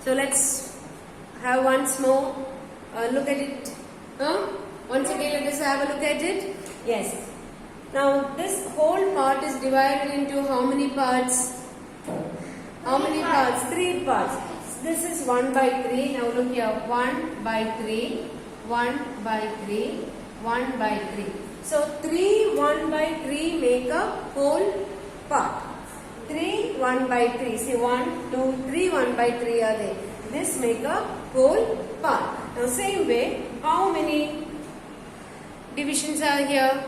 So let's have once more look at it. Once again, let us have a look at it. Yes. Now this whole part is divided into how many parts? How many parts? 3 parts. This is 1 by 3. Now look here. 1 by 3. 1 by 3. 1 by 3. So 3 1 by 3 make a whole part. 3 1 by 3. See 1 2 3 1 by 3 are there. This make a whole part. Now same way, how many divisions are here?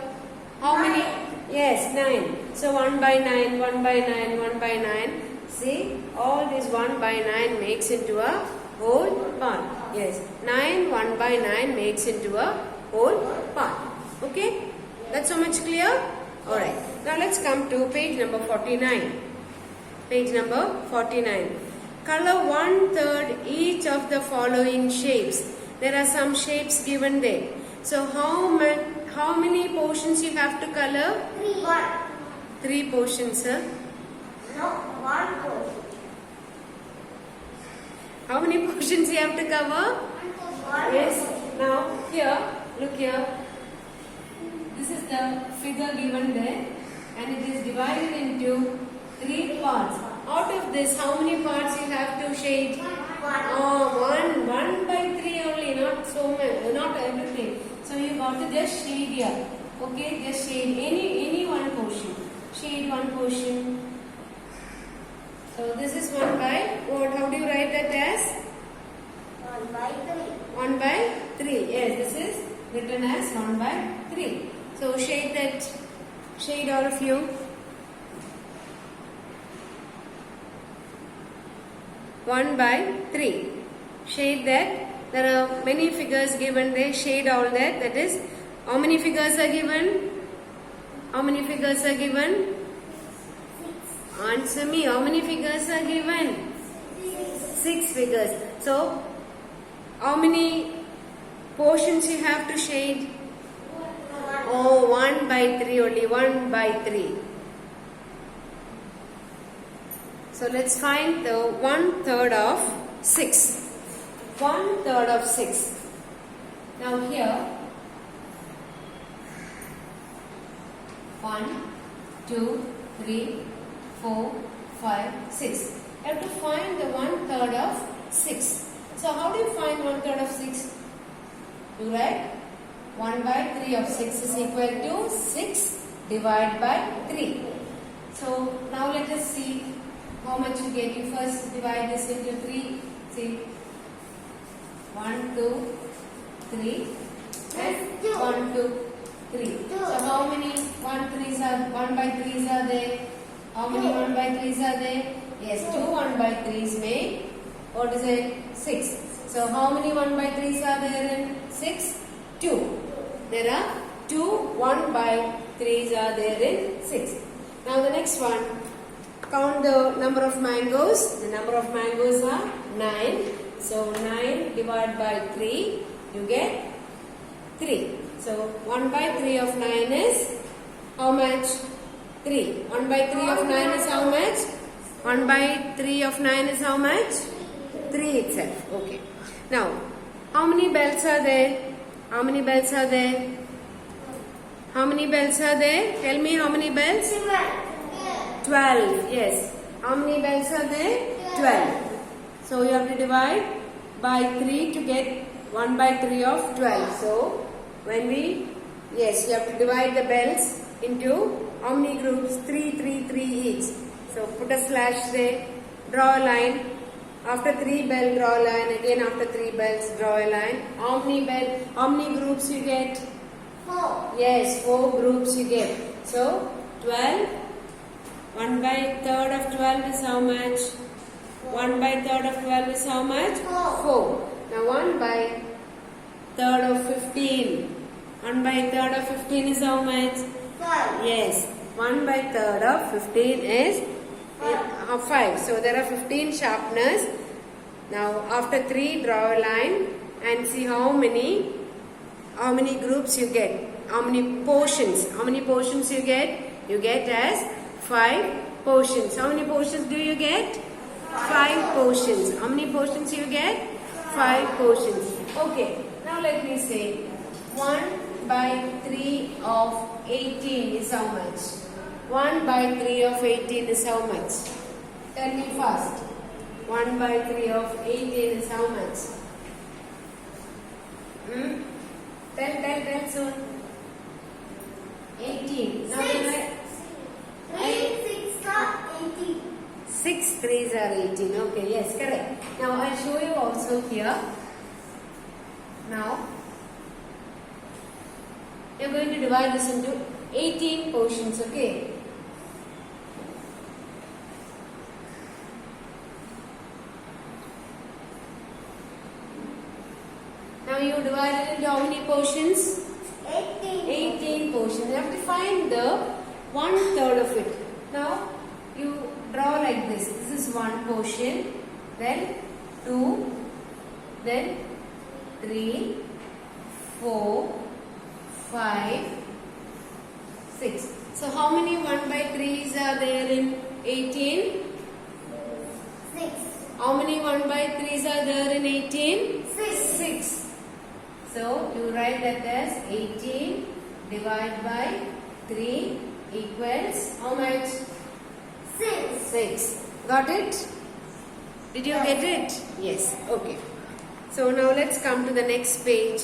How many? Yes, 9. So 1 by 9, 1 by 9, 1 by 9. See, all this 1 by 9 makes into a whole part. Yes, 9, 1 by 9 makes into a whole part. Okay? That's so much clear? Alright. Now let's come to page number 49. Page number 49. Color 1/3 each of the following shapes. There are some shapes given there. So how many portions you have to color? 3 portions, sir. No, 1 portion. How many portions you have to cover? 1 Yes. portion. Now here, look here. This is the figure given there, and it is divided into 3 parts. Out of this, how many parts you have to shade? 1 by 3 only, not so many, not everything. So you got to just shade here. Okay, just shade any one portion. Shade one portion. So this is 1 by what? How do you write that as? 1 by 3. 1 by 3. Yes, this is written as 1 by 3. So shade that. Shade all of you. 1 by 3. Shade that. There are many figures given there. Shade all that. That is, how many figures are given? How many figures are given? 6. Answer me. How many figures are given? 6 figures. So, how many portions you have to shade? 1 by 3 only. 1 by 3. So let's find the 1/3 of 6. 1/3 of 6. Now here, 1, 2, 3, 4, 5, 6. You have to find the 1/3 of 6. So how do you find 1/3 of 6? You write 1 by 3 of 6 is equal to 6 divided by 3. So now let us see how much you get. You first divide this into 3. See, 1, 2, 3, and 1, 2, 3. So how many 1 by 3s are there? How many 1 by 3s are there? Yes, 2 1 by 3s make, what is it? 6. So how many 1 by 3s are there in 6? 2. There are 2 1 by 3s are there in 6. Now the next one. Count the number of mangoes. The number of mangoes are 9. So 9 divided by 3, you get 3. So 1 by 3 of 9 is how much? 3. 1 by 3 of 9 is how much? 1 by 3 of 9 is how much? 3 itself. Okay. Now, how many bells are there? How many bells are there? How many bells are there? Tell me how many bells? 12. Yes. How many bells are there? 12. So you have to divide by 3 to get 1 by 3 of 12. So when you have to divide the bells into how many groups? 3, 3, 3 each. So put a slash there, draw a line. After 3 bell, draw a line. Again after 3 bells, draw a line. How many groups you get? 4. Yes, 4 groups you get. So 12. 1 by 3rd of 12 is how much? 1 by 3rd of 12 is how much? 4. Now 1 by 3rd of 15. 1 by 3rd of 15 is how much? 5. Yes. 1 by 3rd of 15 is 5. So there are 15 sharpeners. Now after 3, draw a line and see how many groups you get. How many portions? How many portions you get? You get as 5 portions. How many portions do you get? 5 portions. How many portions you get? 5 portions. Okay. Now let me say 1 by 3 of 18 is how much? 1 by 3 of 18 is how much? Tell me fast. 1 by 3 of 18 is how much? Tell soon. 18. Now Six threes are 18. Okay, yes, correct. Now I'll show you also here. Now you're going to divide this into 18 portions, okay? Now you divide it into how many portions? 18 portions. You have to find the 1/3 of it. Now you draw like this. This is 1 portion, then 2, then 3, 4, 5, 6. So how many 1 by 3s are there in 18? 6. How many 1 by 3s are there in 18? 6. So you write that as 18 divided by 3 equals how much? 6. Got it? Did you get it? Yes. Okay. So now let's come to the next page.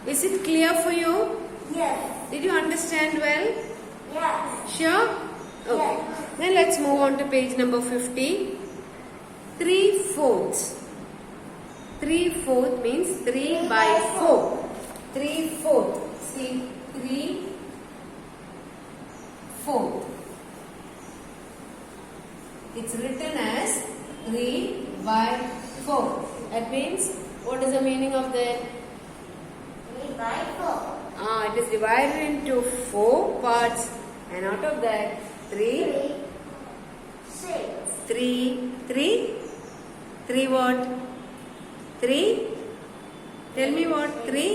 Is it clear for you? Yes. Did you understand well? Yes. Sure? Okay. Yes. Then let's move on to page number 50. 3/4. 3/4 means 3 by 4. 3/4. See, 3/4. It's written as 3 by 4. That means, what is the meaning of that? 3 by 4. It is divided into 4 parts, and out of that 3, 6. 3 what? 3? Tell me what? 3?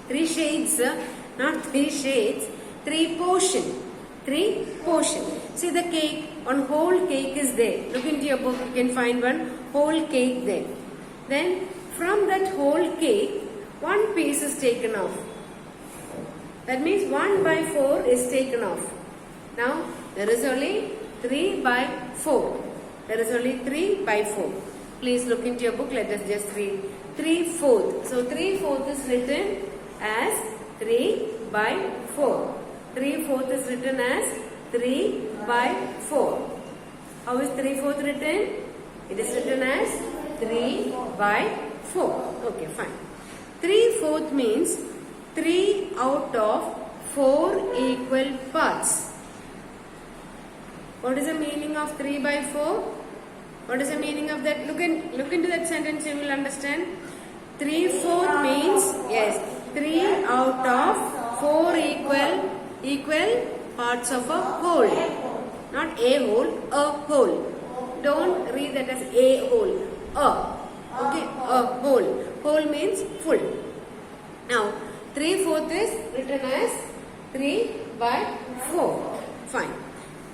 3 shades, not 3 shades. 3 portion. 3 portion. See the cake, one whole cake is there. Look into your book, you can find one whole cake there. Then from that whole cake, one piece is taken off. That means 1 by 4 is taken off. Now there is only 3 by 4. There is only 3 by 4. Please look into your book, let us just read. 3/4. So 3/4 is written as 3 by 4. 3/4 is written as 3 by 4. How is 3/4 written? It is written as 3 by 4. Okay, fine. 3/4 means 3 out of 4 equal parts. What is the meaning of 3 by 4? What is the meaning of that? Look into that sentence, you will understand. 3/4 means, yes, 3 out of 4 equal parts of a whole. Not a whole, a whole. Don't read that as a whole. Okay, a whole. Whole means full. Now, 3/4 is written as 3 by 4. Fine.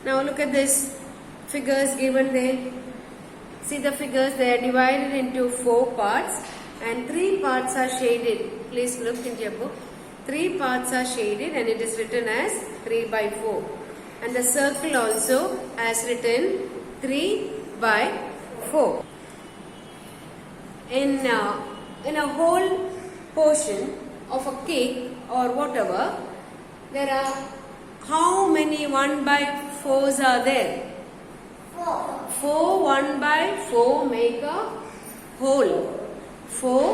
Now look at this figures given there. See the figures, they are divided into 4 parts and 3 parts are shaded. Please look into your book. 3 parts are shaded and it is written as 3 by 4. And the circle also has written 3 by 4. In a whole portion of a cake or whatever, there are how many 1 by 4s are there? 4. 4 1 by 4 make a whole. 4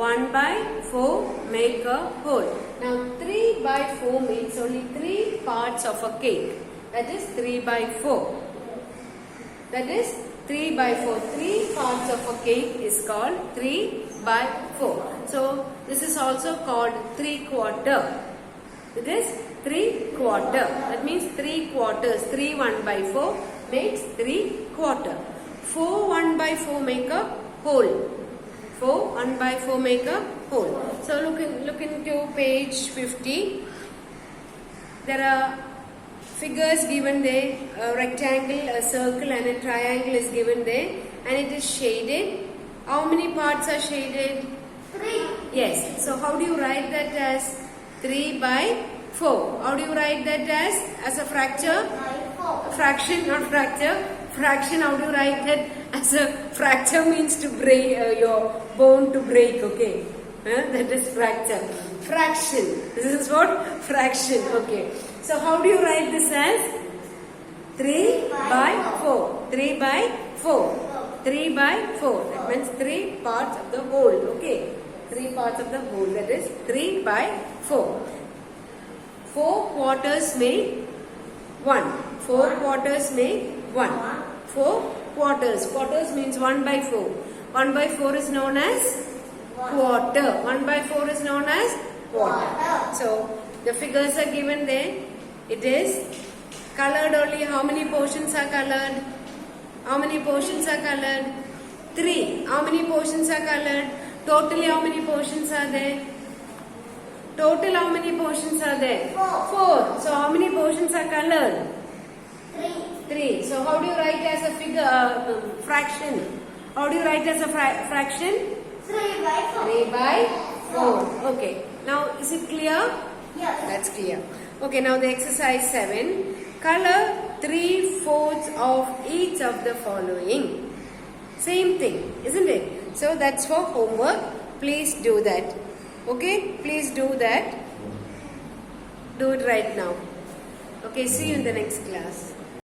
1 by 4 make a whole. Now 3 by 4 means only 3 parts of a cake. That is 3 by 4. That is 3 by 4. 3 parts of a cake is called 3 by 4. So this is also called 3/4. It is 3/4. That means 3 quarters. 3 1 by 4 makes 3/4. 4 1 by 4 make a whole. 4 1 by 4 make a whole. So look into page 50. There are figures given there, a rectangle, a circle and a triangle is given there and it is shaded. How many parts are shaded? 3. Yes. So how do you write that as 3 by 4? How do you write that as a fracture? By 4. Fraction, not fracture. Fraction, how do you write that as a fracture means to break, your bone to break, okay? That is fracture. Fraction. This is what? Fraction, okay. So how do you write this as? 3 by 4. 3 by 4. 3 by 4. That means 3 parts of the whole, okay? 3 parts of the whole, that is 3 by 4. 4 quarters make 1. 4 quarters make 1. 4 quarters. Quarters means 1 by 4. 1 by 4 is known as quarter. 1 by 4 is known as quarter. So the figures are given there. It is colored only. How many portions are colored? How many portions are colored? 3. How many portions are colored? Totally how many portions are there? Total how many portions are there? 4. So how many portions are colored? 3. So how do you write as a figure, fraction? How do you write as a fraction? 3 by 4. 3 by 4. Okay. Now is it clear? Yes. That's clear. Okay, now the exercise 7. Color 3/4 of each of the following. Same thing, isn't it? So that's for homework. Please do that. Okay, please do that. Do it right now. Okay, see you in the next class.